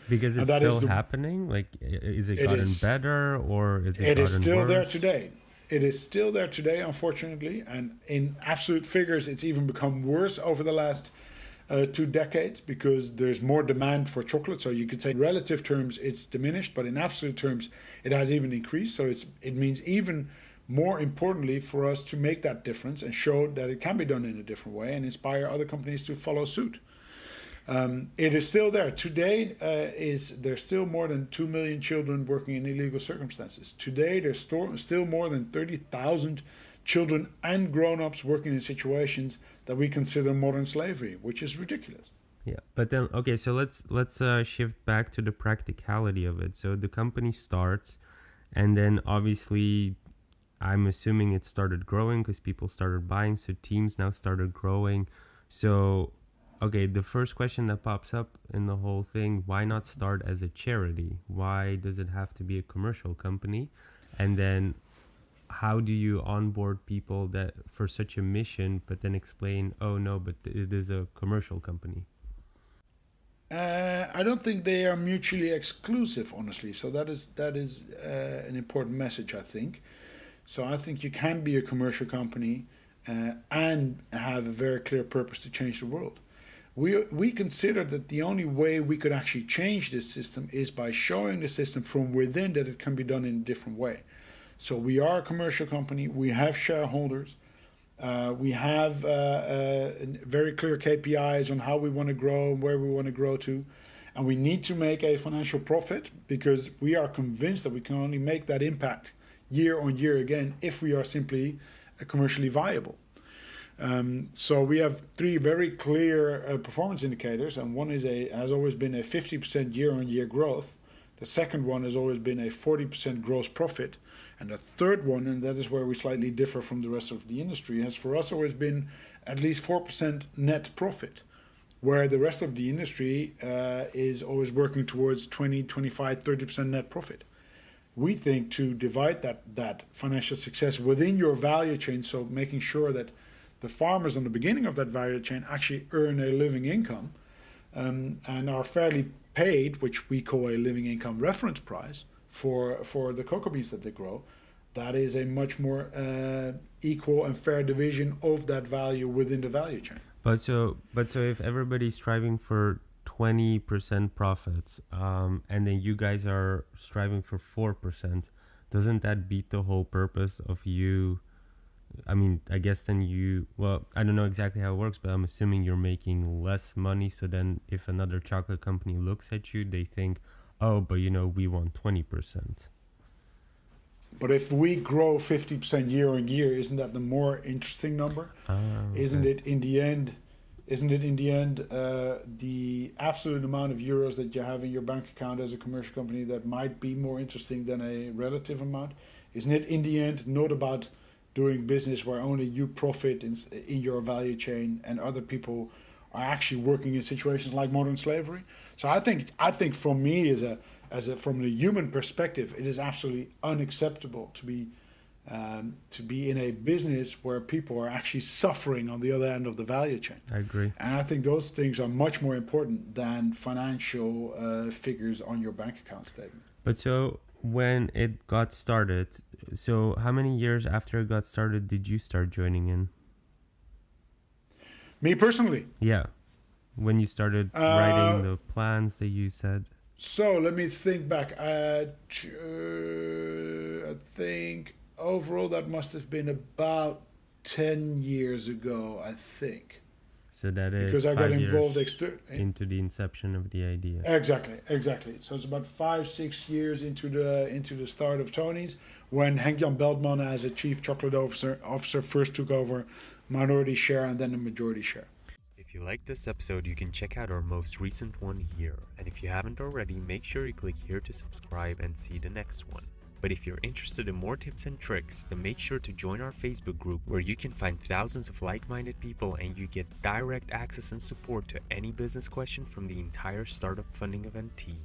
Because And it's that is still happening? Like, is it gotten better or is it it is gotten still there worse? today. It is still there today, unfortunately, and in absolute figures, it's even become worse over the last 2 decades because there's more demand for chocolate. So you could say in relative terms it's diminished, but in absolute terms it has even increased. So it means even more importantly for us to make that difference and show that it can be done in a different way and inspire other companies to follow suit. It is still there. Today, there's still more than 2 million children working in illegal circumstances. Today, there's still more than 30,000 children and grown-ups working in situations that we consider modern slavery, which is ridiculous. Yeah, but then okay, so let's shift back to the practicality of it. So the company starts, and then obviously, I'm assuming it started growing because people started buying. So teams now started growing. So, okay, the first question that pops up in the whole thing: why not start as a charity? Why does it have to be a commercial company? And then how do you onboard people that for such a mission, but then explain, oh no, but it is a commercial company? I don't think they are mutually exclusive, honestly. So that is an important message, I think. So I think you can be a commercial company and have a very clear purpose to change the world. We consider that the only way we could actually change this system is by showing the system from within that it can be done in a different way. So we are a commercial company. We have shareholders. We have very clear KPIs on how we want to grow and where we want to grow to. And we need to make a financial profit because we are convinced that we can only make that impact year on year again if we are simply commercially viable. So we have three very clear performance indicators, and one has always been a 50% year-on-year growth. The second one has always been a 40% gross profit, and the third one, and that is where we slightly differ from the rest of the industry, has for us always been at least 4% net profit, where the rest of the industry is always working towards 20, 25, 30% net profit. We think to divide that financial success within your value chain, so making sure that the farmers on the beginning of that value chain actually earn a living income and are fairly paid, which we call a living income reference price for the cocoa beans that they grow. That is a much more equal and fair division of that value within the value chain. But so if everybody's striving for 20% profits, and then you guys are striving for 4%, doesn't that beat the whole purpose of you? I mean, I guess then well, I don't know exactly how it works, but I'm assuming you're making less money. So then if another chocolate company looks at you, they think, oh, but we want 20%. But if we grow 50% year on year, isn't that the more interesting number? Okay. Isn't it in the end the absolute amount of euros that you have in your bank account as a commercial company that might be more interesting than a relative amount? Isn't it in the end not about doing business where only you profit in your value chain and other people are actually working in situations like modern slavery? So I think for me from the human perspective, it is absolutely unacceptable to be in a business where people are actually suffering on the other end of the value chain. I agree. And I think those things are much more important than financial figures on your bank account statement. But so when it got started, so how many years after it got started did you start joining in? Me personally? Yeah. When you started writing the plans that you said? So let me think back. I think overall that must have been about 10 years ago, I think. So that is because I got involved into the inception of the idea. Exactly. So it's about 5-6 years into the start of Tony's, when Henk-Jan Beltman, as a chief chocolate officer, first took over minority share and then the majority share. If you like this episode, you can check out our most recent one here. And if you haven't already, make sure you click here to subscribe and see the next one. But if you're interested in more tips and tricks, then make sure to join our Facebook group where you can find thousands of like-minded people and you get direct access and support to any business question from the entire startup funding event team.